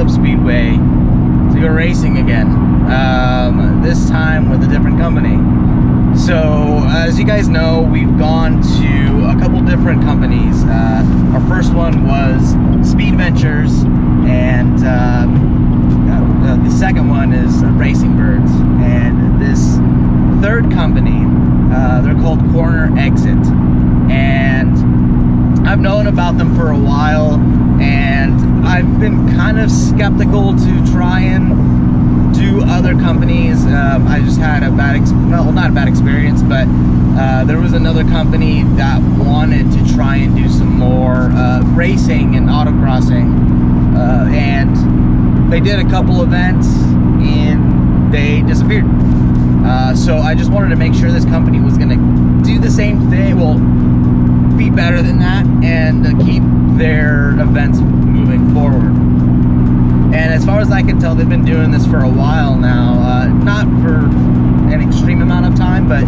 Club Speedway to go racing again, this time with a different company. So as you guys know, we've gone to a couple different companies. Our first one was Speed Ventures, and the second one is Racing Birds. And this third company, they're called Corner Exit, and I've known about them for a while, and I've been kind of skeptical to try and do other companies. I just had a not a bad experience, but there was another company that wanted to try and do some more racing and autocrossing, and they did a couple events and they disappeared. So I just wanted to make sure this company was going to do the same thing, well, be better than that, and keep their events moving forward. And as far as I can tell, they've been doing this for a while now, not for an extreme amount of time, but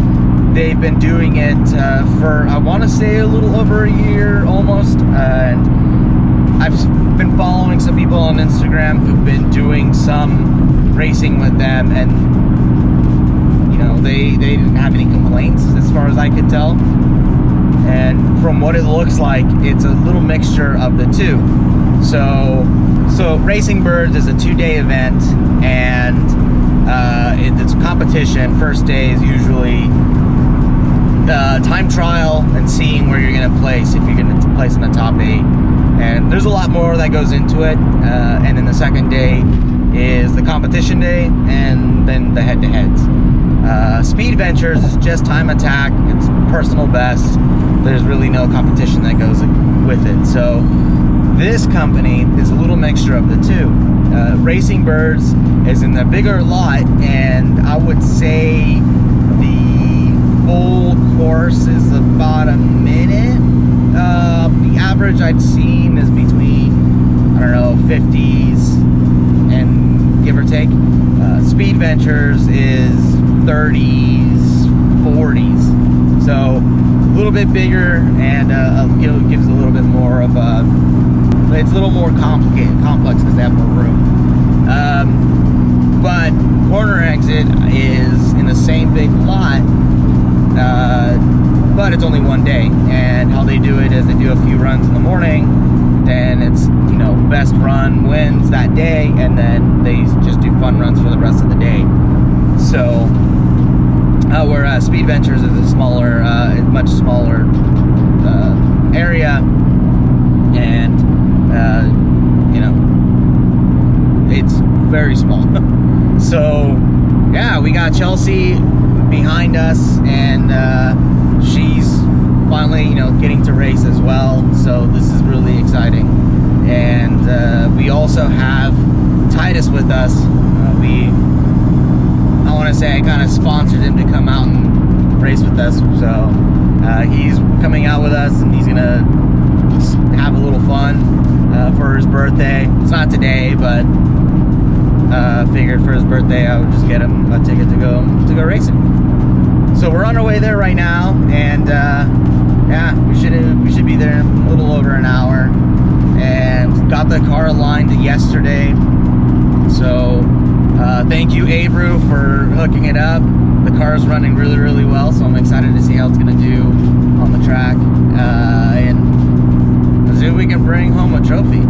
they've been doing it for, I want to say, a little over a year almost. And I've been following some people on Instagram who've been doing some racing with them, and they didn't have any complaints as far as I could tell. And from what it looks like, it's a little mixture of the two. So Racing Birds is a 2-day event, and it's a competition. First day is usually time trial and seeing where you're going to place, if you're going to place in the top 8. And there's a lot more that goes into it. And then the second day is the competition day, and then the head-to-heads. Speed Ventures is just time attack. It's personal best. There's really no competition that goes with it. So this company is a little mixture of the two. Racing Birds is in the bigger lot, and I would say the full course is about a minute. The average I'd seen is between, I don't know, 50s and give or take. Speed Ventures is 30s, 40s. So a little bit bigger, and gives a little bit more of a, it's a little more complex because they have more room. But Corner Exit is in the same big lot, but it's only one day. And how they do it is they do a few runs in the morning, then it's, best run wins that day, and then they just do fun runs for the rest of the day. So whereas Speed Ventures is a smaller, much smaller area, and it's very small. So yeah, we got Chelsea behind us, and she's finally getting to race as well, so this is really exciting. And we also have Titus with us. I want to say I kind of sponsored him to come out and race with us, so he's coming out with us, and he's gonna have a little fun for his birthday. It's not today, but figured for his birthday I would just get him a ticket to go racing. So we're on our way there right now, and yeah, we should be there in a little over an hour, and got the car aligned yesterday. So thank you, Avery, for hooking it up. The car is running really, really well, so I'm excited to see how it's going to do on the track, and let's see if we can bring home a trophy.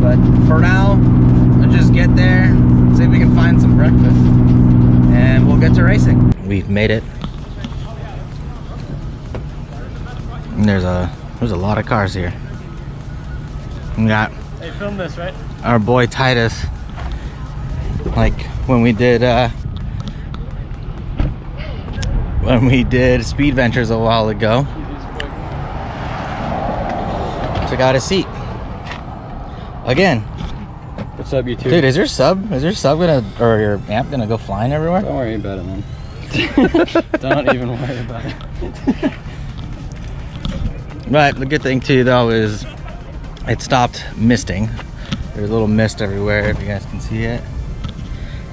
But for now, let's just get there, see if we can find some breakfast, and we'll get to racing. We've made it. And there's a lot of cars here. We got, hey, film this, right? Our boy Titus, like when we did Speed Ventures a while ago. Took out a seat again. What's up, YouTube? Dude, is your sub gonna, or your amp gonna go flying everywhere? Don't worry about it, man. Don't even worry about it. Right, the good thing too though is it stopped misting. There's a little mist everywhere, if you guys can see it,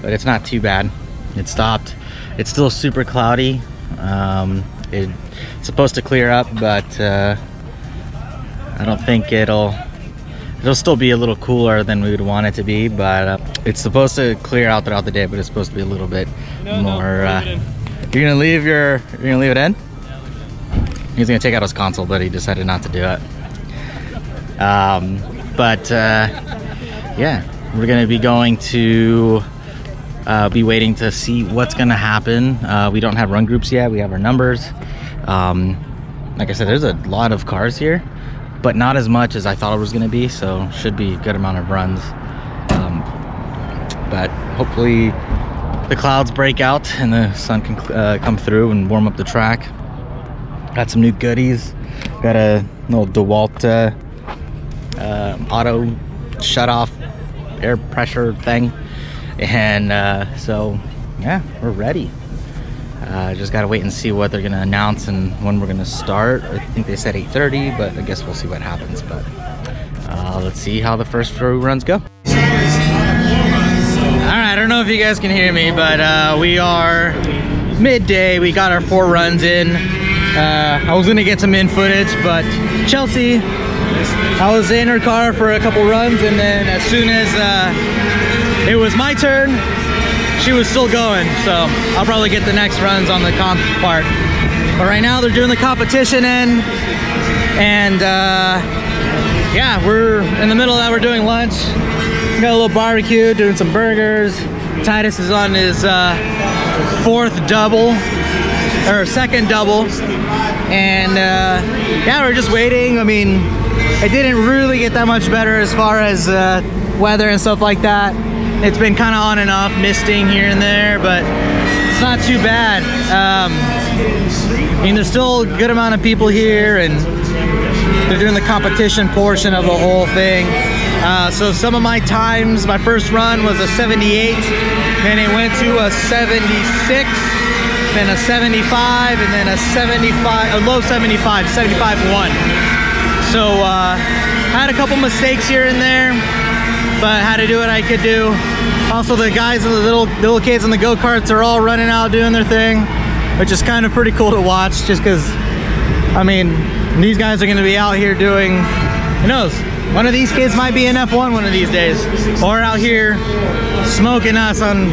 but it's not too bad. It stopped. It's still super cloudy. It's supposed to clear up, but I don't think it'll It'll still be a little cooler than we would want it to be, but it's supposed to clear out throughout the day, but it's supposed to be a little bit more. You're gonna leave it in? He's gonna take out his console, but he decided not to do it. Yeah, we're gonna be going to be waiting to see what's gonna happen. We don't have run groups yet. We have our numbers. Like I said, there's a lot of cars here, but not as much as I thought it was gonna be, so should be a good amount of runs. But hopefully the clouds break out and the sun can come through and warm up the track. Got some new goodies. Got a little DeWalt auto shut off air pressure thing, and so yeah, we're ready. Just gotta wait and see what they're gonna announce and when we're gonna start. I think they said 8:30, but I guess we'll see what happens. But let's see how the first few runs go. Alright, I don't know if you guys can hear me, but we are midday. We got our 4 runs in. I was gonna get some in footage, but Chelsea, I was in her car for a couple runs, and then as soon as it was my turn, she was still going. So I'll probably get the next runs on the comp part. But right now they're doing the competition in, and yeah, we're in the middle of that. We're doing lunch. We got a little barbecue, doing some burgers. Titus is on his 4th double, or 2nd double, and yeah, we're just waiting. I mean, it didn't really get that much better as far as weather and stuff like that. It's been kind of on and off, misting here and there, but it's not too bad. I mean, there's still a good amount of people here, and they're doing the competition portion of the whole thing. So some of my times, my first run was a 78, then it went to a 76, then a 75, and then a 75, a low 75, 75.1. So I had a couple mistakes here and there, but had to do what I could do. Also, the guys and the little kids in the go-karts are all running out doing their thing, which is kind of pretty cool to watch, just because, I mean, these guys are going to be out here doing, who knows, one of these kids might be in F1 one of these days, or out here smoking us on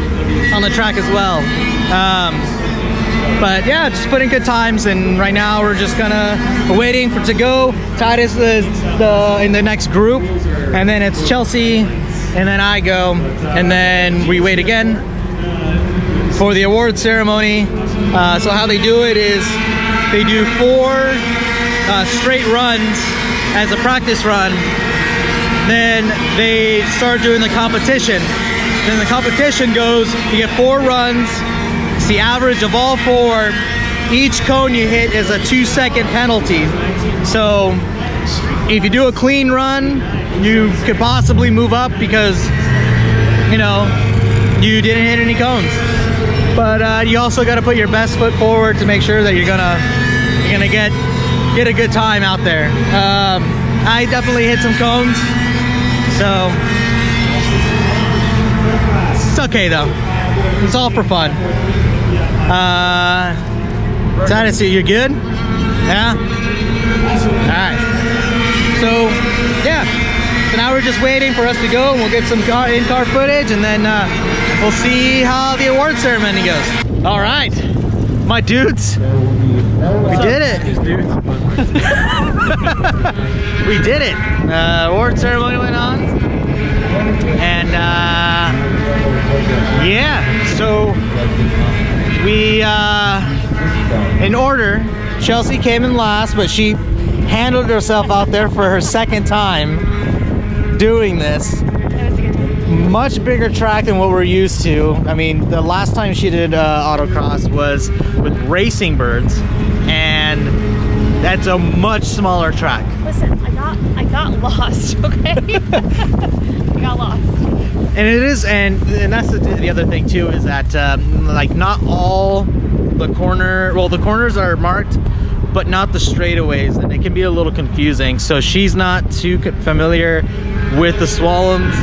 the track as well. But yeah, just putting good times, and right now we're just we're waiting for to go. Titus is in the next group, and then it's Chelsea, and then I go, and then we wait again for the award ceremony. So how they do it is they do 4 straight runs as a practice run, then they start doing the competition. Then the competition goes, you get 4 runs. It's the average of all 4. Each cone you hit is a 2-second penalty. So if you do a clean run, you could possibly move up because, you know, you didn't hit any cones. But you also got to put your best foot forward to make sure that you're gonna get a good time out there. I definitely hit some cones, so it's okay though. It's all for fun. Titus, you good? Yeah? Alright. So, yeah. So now we're just waiting for us to go, and we'll get some in-car footage, and then we'll see how the award ceremony goes. Alright. My dudes. We did it. We did it. Award ceremony went on. And yeah, so we in order, Chelsea came in last, but she handled herself out there for her 2nd time doing this. Much bigger track than what we're used to. I mean, the last time she did autocross was with Racing Birds, and that's a much smaller track. Listen, I got lost, okay? I got lost. And it is, and that's the other thing too, is that like not all the corners are marked, but not the straightaways, and it can be a little confusing. So she's not too familiar with the slaloms.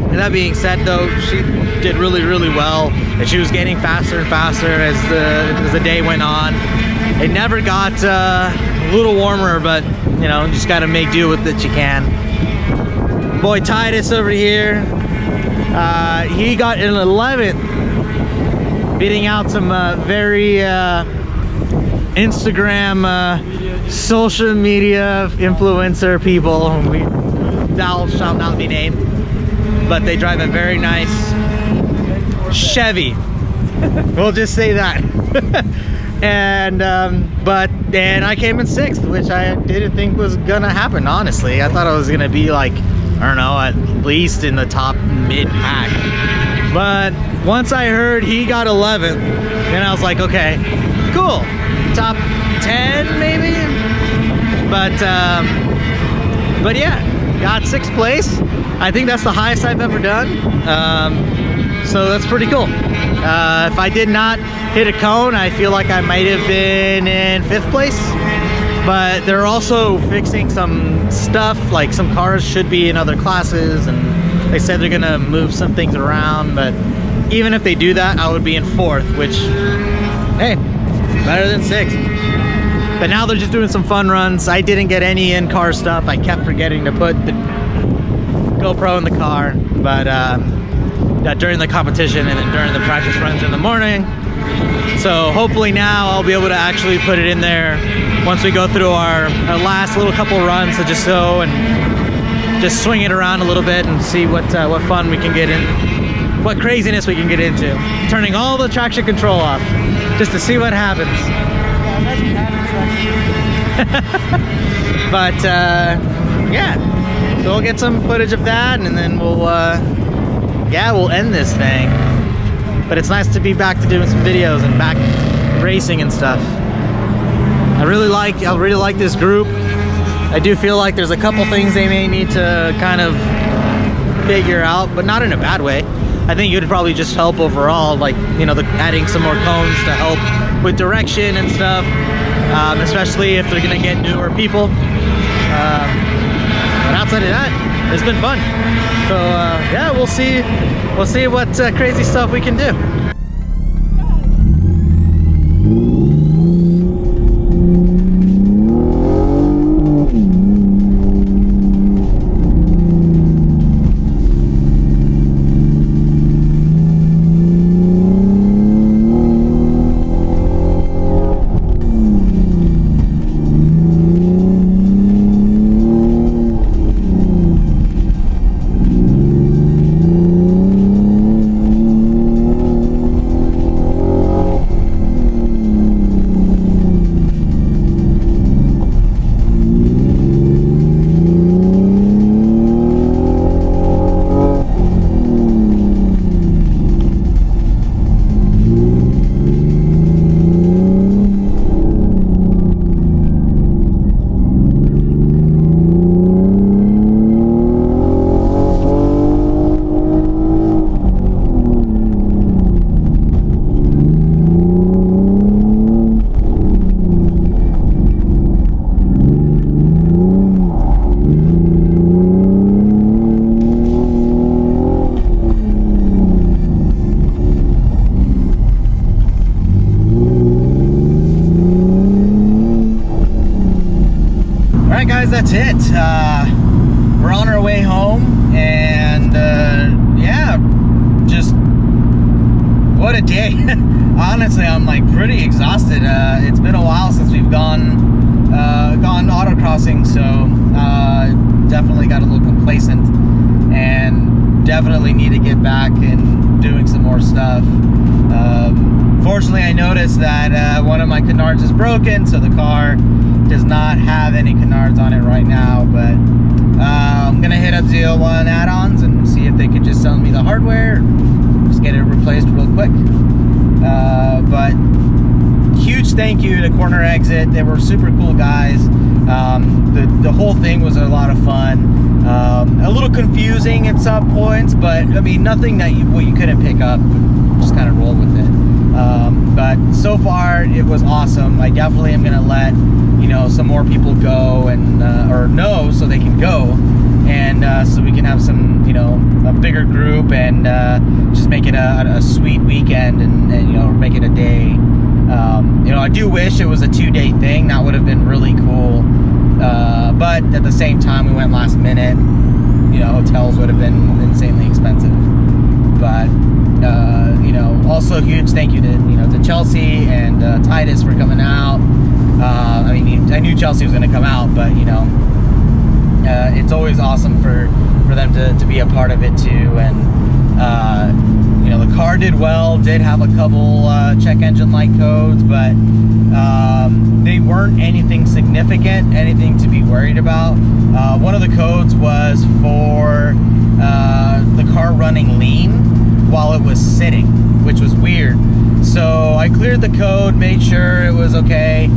And that being said, though, she did really, really well, and she was getting faster and faster as the day went on. It never got a little warmer, but you know, just got to make do with it you can. boy Titus over here. He got an 11th, beating out some very Instagram, social media influencer people. Thou shalt not be named, but they drive a very nice Chevy. We'll just say that. And I came in 6th, which I didn't think was gonna happen, honestly. I thought I was gonna be like, I don't know, at least in the top mid-pack. But once I heard he got 11th, then I was like, okay, cool. Top 10 maybe? But yeah, got 6th place. I think that's the highest I've ever done. So that's pretty cool. If I did not hit a cone, I feel like I might have been in 5th place. But they're also fixing some stuff, like some cars should be in other classes, and they said they're gonna move some things around. But even if they do that, I would be in 4th, which, hey, better than 6th. But now they're just doing some fun runs. I didn't get any in-car stuff. I kept forgetting to put the GoPro in the car, but during the competition and then during the practice runs in the morning. So hopefully now I'll be able to actually put it in there once we go through our last little couple runs to just go and just swing it around a little bit and see what fun we can get in, what craziness we can get into. Turning all the traction control off just to see what happens. But yeah, so we'll get some footage of that, and then we'll end this thing. But it's nice to be back to doing some videos and back racing and stuff. I really like this group. I do feel like there's a couple things they may need to kind of figure out, but not in a bad way. I think it would probably just help overall, like, you know, adding some more cones to help with direction and stuff, especially if they're gonna get newer people. But outside of that, it's been fun. So yeah, we'll see what crazy stuff we can do. That's it. We're on our way home, and yeah, just what a day. Honestly, I'm like pretty exhausted. It's been a while since we've gone autocrossing, so definitely got a little complacent and definitely need to get back and doing some more stuff. Fortunately, I noticed that one of my canards is broken, so the car does not have any canards on it right now, but I'm gonna hit up ZL1 add-ons and see if they could just sell me the hardware, just get it replaced real quick. But huge thank you to Corner Exit. They were super cool guys. The whole thing was a lot of fun. A little confusing at some points, but I mean, nothing that you couldn't pick up. Just kind of roll with it. But so far it was awesome. I definitely am gonna let some more people go and or know so they can go, and so we can have some a bigger group and just make it a sweet weekend and make it a day. I do wish it was a 2-day thing. That would have been really cool, but at the same time we went last minute, you know, hotels would have been insanely expensive. But you know, also huge thank you to, you know, to Chelsea and Titus for coming out. I mean, I knew Chelsea was going to come out, but you know, it's always awesome for them to be a part of it too. And you know, the car did well, did have a couple check engine light codes, but they weren't anything significant, anything to be worried about. One of the codes was for the car running lean while it was sitting, which was weird. So I cleared the code, made sure it was okay.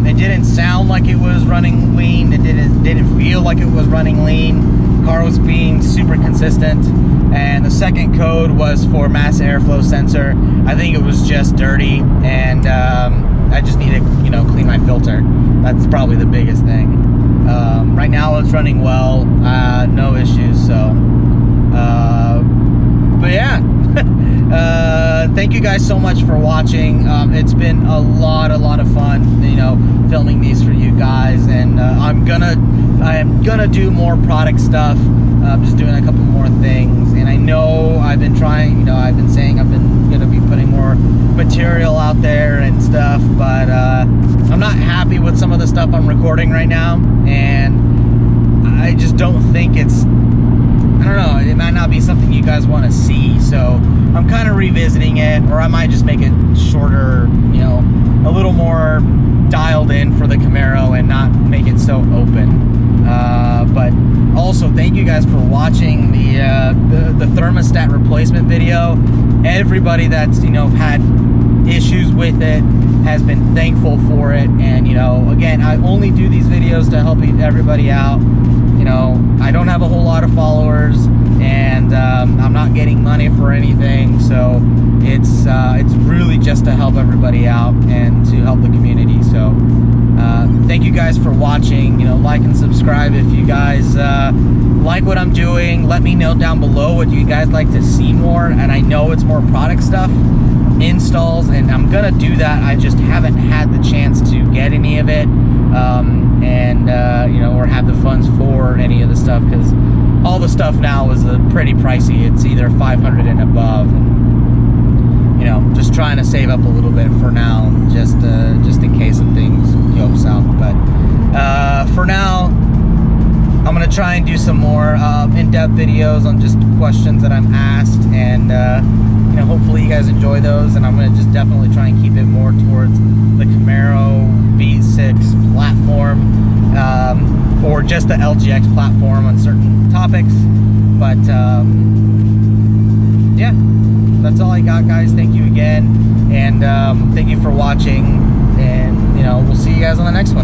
It didn't sound like it was running lean. It didn't feel like it was running lean. Car was being super consistent. And the second code was for mass airflow sensor. I think it was just dirty, and I just need to, you know, clean my filter. That's probably the biggest thing. Right now it's running well, no issues. So, but yeah. Thank you guys so much for watching. It's been a lot of fun, you know, filming these for you guys, and I am gonna do more product stuff. I'm just doing a couple more things, and I know I've been trying, you know, I've been saying I've been gonna be putting more material out there and stuff, but I'm not happy with some of the stuff I'm recording right now, and I just don't think it's, I don't know, it might not be something you guys want to see, so I'm kind of revisiting it, or I might just make it shorter, you know, a little more dialed in for the Camaro and not make it so open. But also, thank you guys for watching the thermostat replacement video. Everybody that's, you know, had issues with it has been thankful for it, and you know, again, I only do these videos to help everybody out. You know, I don't have a whole lot of followers, and I'm not getting money for anything, so it's really just to help everybody out and to help the community. So thank you guys for watching. You know, like and subscribe if you guys like what I'm doing. Let me know down below what you guys like to see more, and I know it's more product stuff, installs, and I'm gonna do that. I just haven't had the chance to get any of it, you know, or have the funds for any of the stuff, because all the stuff now is pretty pricey. It's either 500 and above, and you know, just trying to save up a little bit for now, just in case of things go south. But for now, I'm gonna try and do some more in-depth videos on just questions that I'm asked, and you know, hopefully you guys enjoy those. And I'm gonna just definitely try and keep it more towards the Camaro V6 platform, or just the LGX platform on certain topics. But yeah, that's all I got, guys. Thank you again, and thank you for watching, and you know, we'll see you guys on the next one.